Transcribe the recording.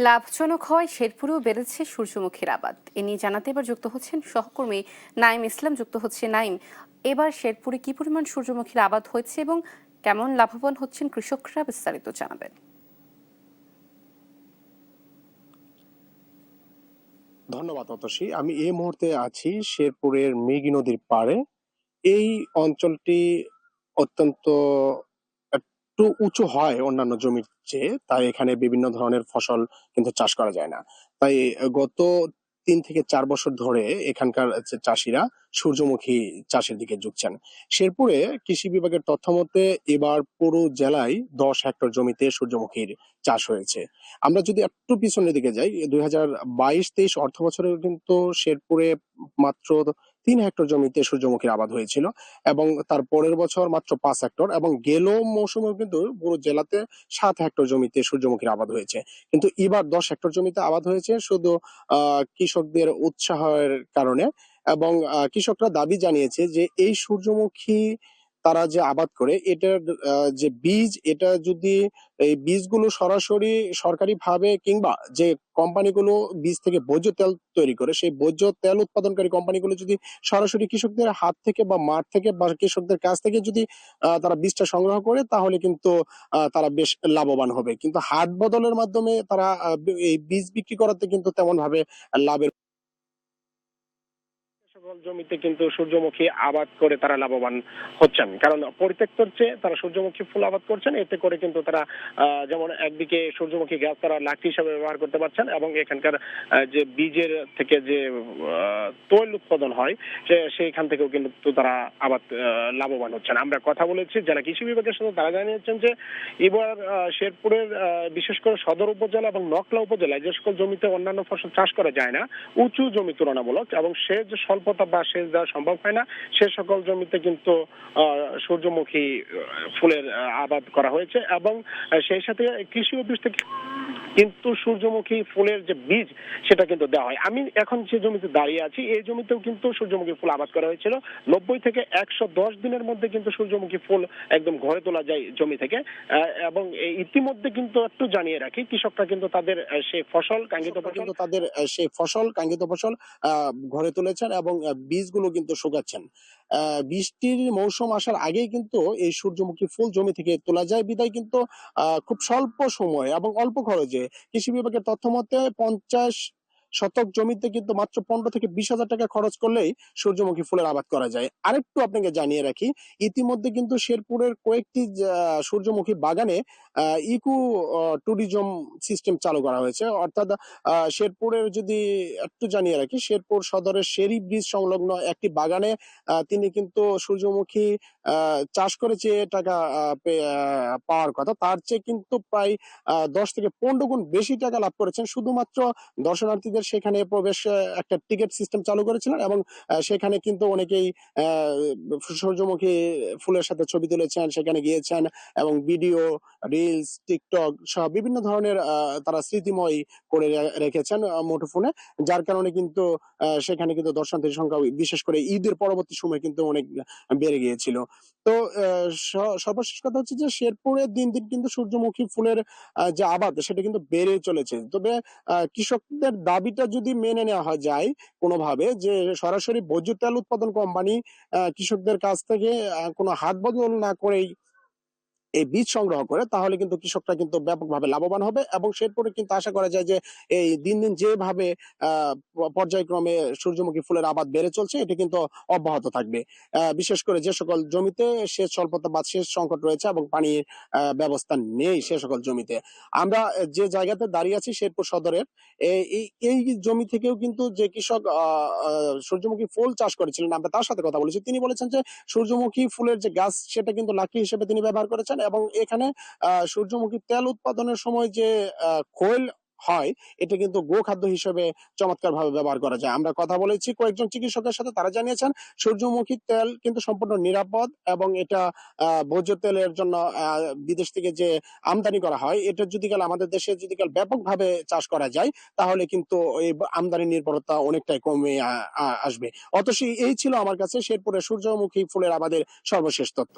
লাভজনক হয় শেরপুরেও বেড়েছে সূর্যমুখীর আবাদ। এ নিয়ে জানাতে এবার যুক্ত হচ্ছেন সহকর্মী নাইম ইসলাম। যুক্ত হচ্ছে নাইম, এবার শেরপুরে কি পরিমাণ সূর্যমুখীর আবাদ হয়েছে এবং কেমন লাভবান হচ্ছেন কৃষকরা, বিস্তারিত জানাবেন। ধন্যবাদ অতসী। আমি এই মুহূর্তে আছি শেরপুরের মৃগী নদীর পাড়ে। এই অঞ্চলটি অত্যন্ত একটু উঁচু হয় অন্যান্য জমির চেয়ে, তাই এখানে বিভিন্ন ধরনের ফসল কিন্তু চাষ করা যায় না। তাই গত ৩ থেকে ৪ বছর ধরে এখানকার চাষিরা সূর্যমুখী চাষের দিকে ঝুঁকছেন। শেরপুরে কৃষি বিভাগের তথ্য মতে এবার পুরো জেলায় ১০ হেক্টর জমিতে সূর্যমুখীর চাষ হয়েছে। আমরা যদি একটু পিছনের দিকে যাই, ২০২২-২৩ অর্থ বছরেও কিন্তু শেরপুরে মাত্র ৩ হেক্টর জমিতে সূর্যমুখীর আবাদ হয়েছিল এবং তার পরের বছর মাত্র ৫ হেক্টর, এবং গেল মৌসুমেও কিন্তু পুরো জেলাতে ৭ হেক্টর জমিতে সূর্যমুখীর আবাদ হয়েছে। কিন্তু এবার ১০ হেক্টর জমিতে আবাদ হয়েছে শুধু কৃষকদের উৎসাহের কারণে। এবং কৃষকরা দাবি জানিয়েছে যে এই সূর্যমুখী তারা যে আবাদ করে এটার যে বীজ, এটা যদি এই বীজগুলো সরাসরি সরকারিভাবে কিংবা যে কোম্পানিগুলো বীজ থেকে ভোজ্য তেল তৈরি করে, সেই ভোজ্য তেল উৎপাদনকারী কোম্পানিগুলো যদি সরাসরি কৃষকদের হাত থেকে বা মাঠ থেকে বা কৃষকদের কাছ থেকে যদি তারা বীজটা সংগ্রহ করে, তাহলে কিন্তু তারা বেশ লাভবান হবে। কিন্তু হাট বদলের মাধ্যমে তারা এই বীজ বিক্রি করাতে কিন্তু তেমন ভাবে লাভের সকল জমিতে কিন্তু সূর্যমুখী আবাদ করে তারা লাভবান হচ্ছেন, কারণ পরিত্যক্তর চেয়ে তারা সূর্যমুখী ফুল আবাদ করছেন। এতে করে কিন্তু তারা যেমন একদিকে সূর্যমুখী গাছ তারা লাঠি হিসাবে ব্যবহার করতে পারছেন, এবং এখানকার যে বীজের থেকে যে তৈল উৎপাদন হয় সেইখান থেকেও কিন্তু তারা আবাদ লাভবান হচ্ছেন। আমরা কথা বলেছি জেলা কৃষি বিভাগের সাথে, তারা জানিয়েছেন যে এবার শেরপুরের বিশেষ করে সদর উপজেলা এবং নকলা উপজেলায় যে সকল জমিতে অন্যান্য ফসল চাষ করা যায় না, উঁচু জমি তুলনামূলক, এবং সেচ স্বল্পতা বা সেচ দেওয়া সম্ভব হয় না, সে সকল জমিতে কিন্তু সূর্যমুখী ফুলের আবাদ করা হয়েছে। এবং সেই সাথে কৃষি অফিস থেকে কিন্তু সূর্যমুখী ফুলের যে বীজ সেটা কিন্তু দেওয়া হয়। আমি এখন যে জমিতে দাঁড়িয়ে আছি এই জমিতেও কিন্তু সূর্যমুখী ফুল আবাদ করা হয়েছিল। ৯০ থেকে ১১০ দিনের মধ্যে কিন্তু সূর্যমুখী ফুল একদম ঘরে তোলা যায় জমি থেকে। এবং ইতিমধ্যে কিন্তু একটু জানিয়ে রাখি, কৃষকরা কিন্তু তাদের সেই ফসল কাঙ্ক্ষিত ফসল ঘরে তুলেছেন এবং বীজগুলো কিন্তু শুকাচ্ছেন। বৃষ্টির মৌসুম আসার আগেই কিন্তু এই সূর্যমুখী ফুল জমি থেকে তোলা যায় বিধায় কিন্তু খুব স্বল্প সময় এবং অল্প খরচে কৃষি বিভাগের তথ্য মতে ৫০ শতক জমিতে কিন্তু মাত্র ১৫ থেকে ২০ হাজার টাকা খরচ করলেই সূর্যমুখী ফুলের আবাদ করা যায়। আরেকটু আপনাকে জানিয়ে রাখি, ইতিমধ্যে কিন্তু শেরপুরের কয়েকটি সূর্যমুখী বাগানে ইকো ট্যুরিজম সিস্টেম চালু করা হয়েছে। অর্থাৎ শেরপুরের যদি একটু জানিয়ে রাখি, শেরপুর সদরের শেরি ব্রিজ সংলগ্ন একটি বাগানে তিনি কিন্তু সূর্যমুখী চাষ করে যে টাকা পাওয়ার কথা, তার চেয়ে কিন্তু প্রায় ১০ থেকে ১৫ গুণ বেশি টাকা লাভ করেছেন। শুধুমাত্র দর্শনার্থীদের সেখানে প্রবেশ একটা টিকেট সিস্টেম চালু করেছিলেন, এবং সেখানে কিন্তু অনেকেই সূর্যমুখী ফুলের সাথে ছবি তুলেছেন, সেখানে গিয়েছেন এবং ভিডিও, রিলস, টিকটক সহ বিভিন্ন ধরনের তারা স্মৃতিময় করে রেখেছেন মুঠোফোনে। যার কারণে কিন্তু সেখানে কিন্তু দর্শনার্থীর সংখ্যা বিশেষ করে ঈদের পরবর্তী সময়ে কিন্তু অনেক বেড়ে গিয়েছিল। তো সর্বশেষ কথা হচ্ছে যে শেরপুরে দিন দিন কিন্তু সূর্যমুখী ফুলের যে আবাদ সেটা কিন্তু বেড়ে চলেছে। তবে কৃষকদের দাবিটা যদি মেনে নেওয়া যায় কোনোভাবে, যে সরাসরি ভোজ্য তেল উৎপাদন কোম্পানি কৃষকদের কাছ থেকে কোনো হাট বদল না করেই এই বীজ সংগ্রহ করে, তাহলে কিন্তু কৃষকরা কিন্তু ব্যাপকভাবে লাভবান হবে। এবং শেরপুরে কিন্তু আশা করা যায় যে এই দিন দিন যেভাবে পর্যায়ক্রমে সূর্যমুখী ফুলের আবাদ বেড়ে চলছে, এটা কিন্তু অব্যাহত থাকবে। বিশেষ করে যে সকল জমিতে সেচ স্বল্পতা বা সেচ সংকট রয়েছে এবং পানির ব্যবস্থা নেই সে সকল জমিতে। আমরা যে জায়গাতে দাঁড়িয়ে আছি শেরপুর সদরের, এই জমি থেকেও কিন্তু যে কৃষক সূর্যমুখী ফুল চাষ করেছিলেন, আমরা তার সাথে কথা বলেছি। তিনি বলেছেন যে সূর্যমুখী ফুলের যে গাছ সেটা কিন্তু লাঠি হিসেবে তিনি ব্যবহার করেছেন, এবং এখানে সূর্যমুখী তেল উৎপাদনের সময় যে খৈল হয়, এটা কিন্তু গোখাদ্য হিসেবে চমৎকারভাবে ব্যবহার করা যায়। আমরা কথা বলেছি কয়েকজন চিকিৎসকের সাথে, তারা জানিয়েছেন সূর্যমুখী তেল কিন্তু সম্পূর্ণ নিরাপদ, এবং এটা ভোজ্য তেলের জন্য বিদেশ থেকে যে আমদানি করা হয়, এটা যদি কাল আমাদের দেশে যদি কাল ব্যাপকভাবে চাষ করা যায়, তাহলে কিন্তু এই আমদানি নির্ভরতা অনেকটাই কমে আসবে। অতসী এই ছিল আমার কাছে শেরপুরের সূর্যমুখী ফুলের আবাদের সর্বশেষ তথ্য।